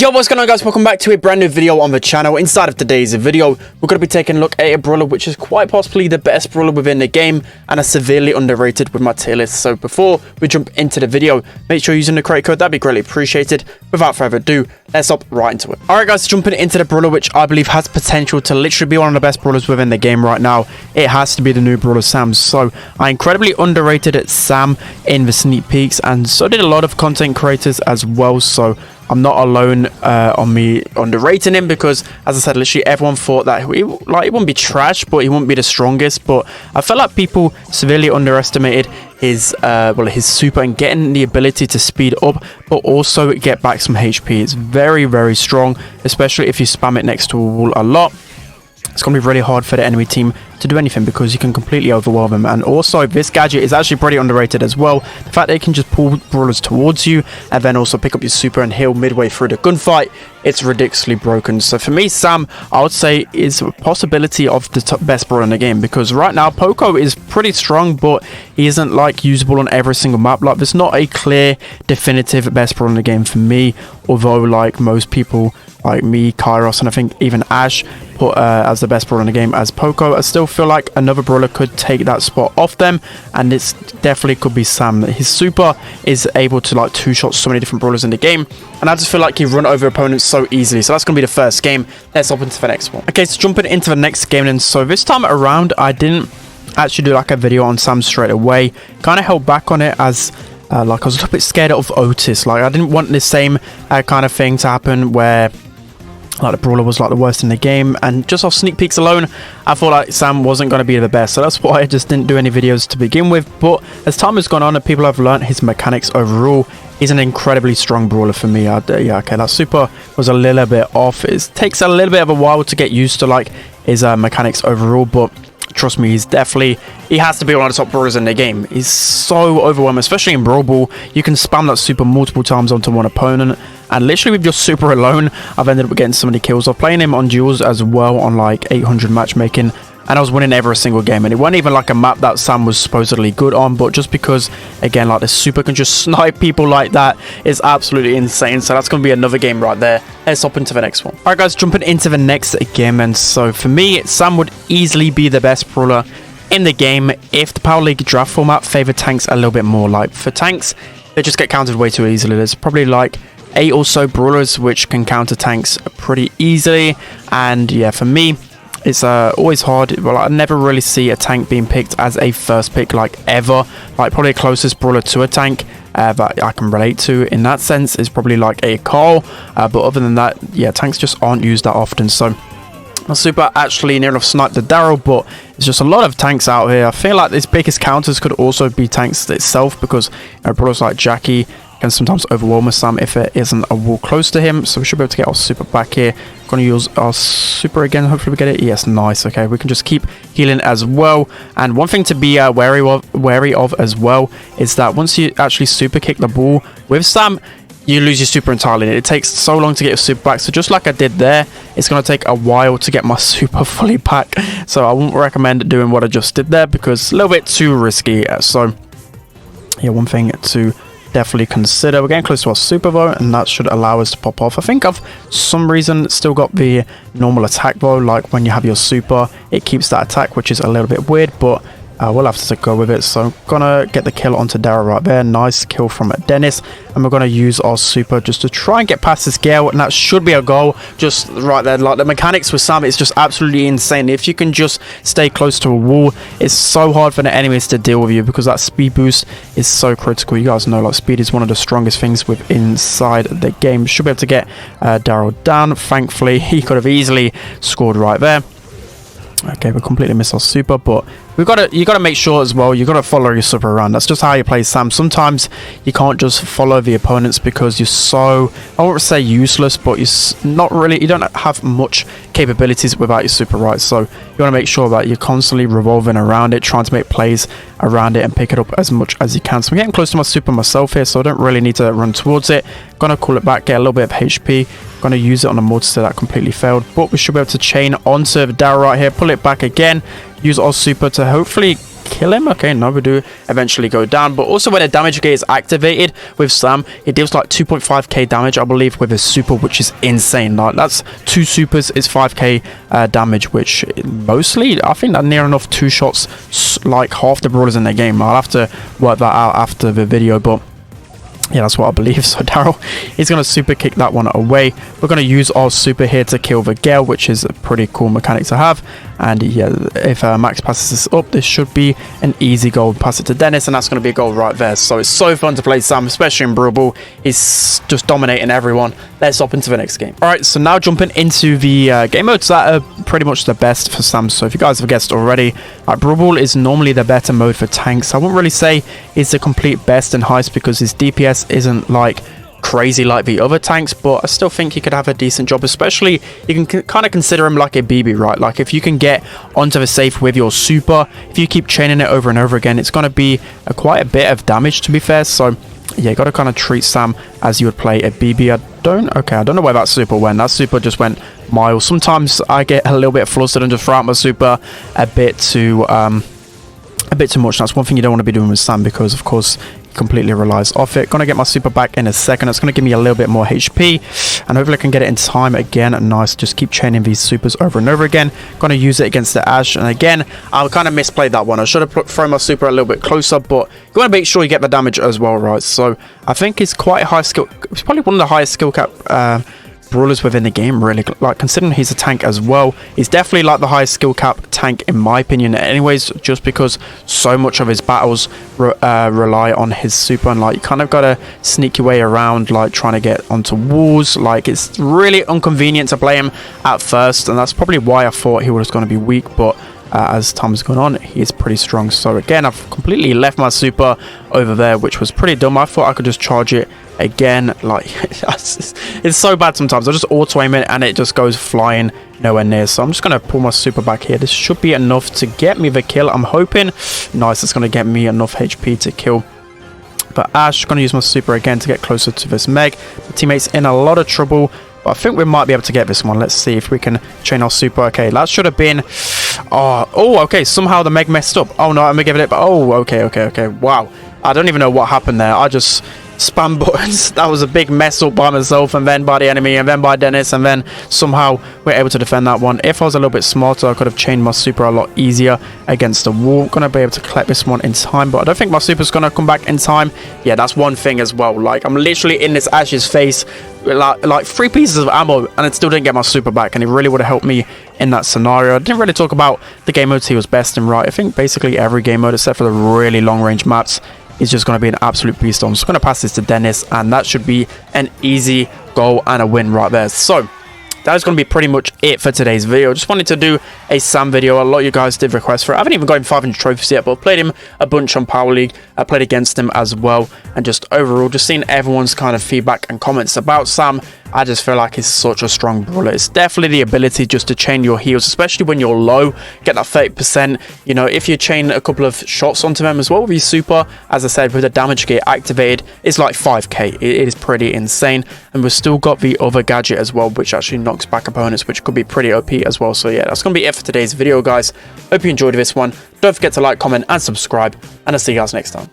Yo, what's going on, guys? Welcome back to a brand new video on the channel. Inside of today's video, we're going to be taking a look at a brawler which is quite possibly the best brawler within the game and is severely underrated with my tier list. So before we jump into the video, make sure you're using the create code. That'd be greatly appreciated. Without further ado, let's hop right into it. Alright guys, jumping into the brawler which I believe has potential to literally be one of the best brawlers within the game right now. It has to be the new brawler Sam. So I incredibly underrated at Sam in the sneak peeks, and so did a lot of content creators as well. So I'm not alone on me underrating him, because as I said, literally everyone thought that he wouldn't be trash, but he wouldn't be the strongest. But I felt like people severely underestimated his his super and getting the ability to speed up but also get back some HP. It's very, very strong, especially if you spam it next to a wall a lot. It's going to be really hard for the enemy team to do anything because you can completely overwhelm them. And also, this gadget is actually pretty underrated as well. The fact that you can just pull brawlers towards you and then also pick up your super and heal midway through the gunfight, it's ridiculously broken. So for me, Sam, I would say, is a possibility of the best brawler in the game, because right now Poco is pretty strong, but he isn't like usable on every single map. Like, there's not a clear definitive best brawler in the game for me, although like most people like me, Kairos, and I think even Ash put as the best brawler in the game as Poco. I still feel like another brawler could take that spot off them, and it's definitely could be Sam. His super is able to like two-shot so many different brawlers in the game, and I just feel like he run over opponents so easily. So that's going to be the first game. Let's hop into the next one. Okay, so jumping into the next game, and so this time around I didn't actually do like a video on Sam straight away. Kind of held back on it as like I was a little bit scared of Otis. Like, I didn't want the same kind of thing to happen where like the brawler was like the worst in the game, and just off sneak peeks alone I thought like Sam wasn't going to be the best. So that's why I just didn't do any videos to begin with. But as time has gone on and people have learned his mechanics overall, he's an incredibly strong brawler for me. Yeah, okay, that super was a little bit off. It takes a little bit of a while to get used to like his mechanics overall, but trust me, he has to be one of the top brawlers in the game. He's so overwhelming, especially in Brawl. You can spam that super multiple times onto one opponent, and literally with your super alone, I've ended up getting so many kills. I'm playing him on duels as well on like 800 matchmaking, and I was winning every single game. And it wasn't even like a map that Sam was supposedly good on, but just because, again, like the super can just snipe people like that is absolutely insane. So that's going to be another game right there. Let's hop into the next one. Alright guys, jumping into the next game, and so for me, Sam would easily be the best brawler in the game if the Power League draft format favored tanks a little bit more. Like, for tanks, they just get countered way too easily. There's probably like 8 or so brawlers which can counter tanks pretty easily, and yeah, for me, it's always hard. Well, I never really see a tank being picked as a first pick, like ever. Like, probably the closest brawler to a tank that I can relate to in that sense is probably like a Carl, but other than that, yeah, tanks just aren't used that often. So my super actually near enough sniped the Daryl, but there's just a lot of tanks out here. I feel like his biggest counters could also be tanks itself, because brawlers like Jackie can sometimes overwhelm Sam if it isn't a wall close to him. So we should be able to get our super back here. Going to use our super again. Hopefully we get it. Yes, nice. Okay, we can just keep healing as well. And one thing to be wary of as well is that once you actually super kick the ball with Sam, you lose your super entirely. It takes so long to get your super back. So just like I did there, it's going to take a while to get my super fully back. So I wouldn't recommend doing what I just did there, because it's a little bit too risky. So yeah, one thing to definitely consider. We're getting close to our super though, and that should allow us to pop off. I think I've some reason still got the normal attack though. Like, when you have your super, it keeps that attack, which is a little bit weird, but we'll have to go with it. So I'm gonna get the kill onto Daryl right there. Nice kill from Dennis, and we're gonna use our super just to try and get past this Gale, and that should be a goal just right there. Like, the mechanics with Sam, it's just absolutely insane. If you can just stay close to a wall, it's so hard for the enemies to deal with you, because that speed boost is so critical. You guys know, like, speed is one of the strongest things with inside the game. Should be able to get Daryl down. Thankfully, he could have easily scored right there. Okay, we completely missed our super, but you gotta make sure as well, you gotta follow your super around. That's just how you play Sam. Sometimes you can't just follow the opponents because you're so, I won't say useless, but you don't have much capabilities without your super, right? So you want to make sure that you're constantly revolving around it, trying to make plays around it and pick it up as much as you can. So I'm getting close to my super myself here, so I don't really need to run towards it. Gonna call it back, get a little bit of HP. Gonna use it on a mortar that completely failed, but we should be able to chain onto the Daryl right here, pull it back again, use our super to hopefully kill him? Okay, no, we do eventually go down. But also when a damage gate is activated with Sam, it deals like 2.5k damage, I believe, with his super, which is insane. Like, that's 2 supers is 5k damage, which mostly, I think that near enough 2 shots, like half the brawlers in the game. I'll have to work that out after the video, but yeah, that's what I believe. So Daryl is going to super kick that one away. We're going to use our super here to kill the Gale, which is a pretty cool mechanic to have. And yeah, if Max passes this up, this should be an easy goal. Pass it to Dennis, and that's going to be a goal right there. So it's so fun to play Sam, especially in Brawl. He's just dominating everyone. Let's hop into the next game. All right, so now jumping into the game modes that are pretty much the best for Sam. So if you guys have guessed already, Brawl is normally the better mode for tanks. I wouldn't really say it's the complete best and highest because his DPS isn't like crazy like the other tanks, but I still think he could have a decent job. Especially you can kind of consider him like a BB, right? Like if you can get onto the safe with your super, if you keep chaining it over and over again, it's going to be quite a bit of damage, to be fair. So yeah, you got to kind of treat Sam as you would play a BB. I don't know where that super went. That super just went miles. Sometimes I get a little bit flustered and just throw out my super a bit too much. That's one thing you don't want to be doing with Sam, because of course he completely relies off it. Gonna get my super back in a second. It's gonna give me a little bit more HP, and hopefully I can get it in time again. Nice, just keep chaining these supers over and over again. Gonna use it against the Ash, and again I kind of misplayed that one. I should have thrown my super a little bit closer, but you want to make sure you get the damage as well, right? So I think it's quite a high skill. It's probably one of the highest skill cap brawlers within the game, really. Like, considering he's a tank as well, he's definitely like the highest skill cap tank in my opinion anyways, just because so much of his battles rely on his super, and like you kind of gotta sneak your way around, like trying to get onto walls. Like, it's really inconvenient to play him at first, and that's probably why I thought he was going to be weak, but as time's gone on, he is pretty strong. So again, I've completely left my super over there, which was pretty dumb. I thought I could just charge it again. Like, it's so bad sometimes. I just auto aim it and it just goes flying nowhere near. So I'm just going to pull my super back here. This should be enough to get me the kill, I'm hoping. Nice, it's going to get me enough HP to kill. But Ash, going to use my super again to get closer to this Meg. The teammate's in a lot of trouble, but I think we might be able to get this one. Let's see if we can chain our super. Okay, that should have been... Oh, okay. Somehow the Meg messed up. Oh, no, I'm going to give it... Oh, okay. Wow. I don't even know what happened there. I just spam buttons. That was a big mess up by myself, and then by the enemy, and then by Dennis, and then somehow we're able to defend that one. If I was a little bit smarter, I could have chained my super a lot easier against the wall. Gonna be able to collect this one in time, but I don't think my super's gonna come back in time. Yeah, that's one thing as well. Like, I'm literally in this Ash's face like 3 pieces of ammo, and it still didn't get my super back, and it really would have helped me in that scenario. I didn't really talk about the game modes he was best in, right? I think basically every game mode except for the really long range maps is just going to be an absolute beast. I'm just going to pass this to Dennis, and that should be an easy goal and a win right there. So that is going to be pretty much it for today's video. Just wanted to do a Sam video. A lot of you guys did request for it. I haven't even got him 500 trophies yet, but I've played him a bunch on Power League. I played against him as well, and just overall, just seeing everyone's kind of feedback and comments about Sam, I just feel like he's such a strong brawler. It's definitely the ability just to chain your heals, especially when you're low, get that 30%. You know, if you chain a couple of shots onto them as well with your super, as I said, with the damage gate activated, it's like 5k. It is pretty insane. And we've still got the other gadget as well, which actually knocks back opponents, which could be pretty OP as well. So yeah, that's going to be it for today's video, guys. Hope you enjoyed this one. Don't forget to like, comment, and subscribe, and I'll see you guys next time.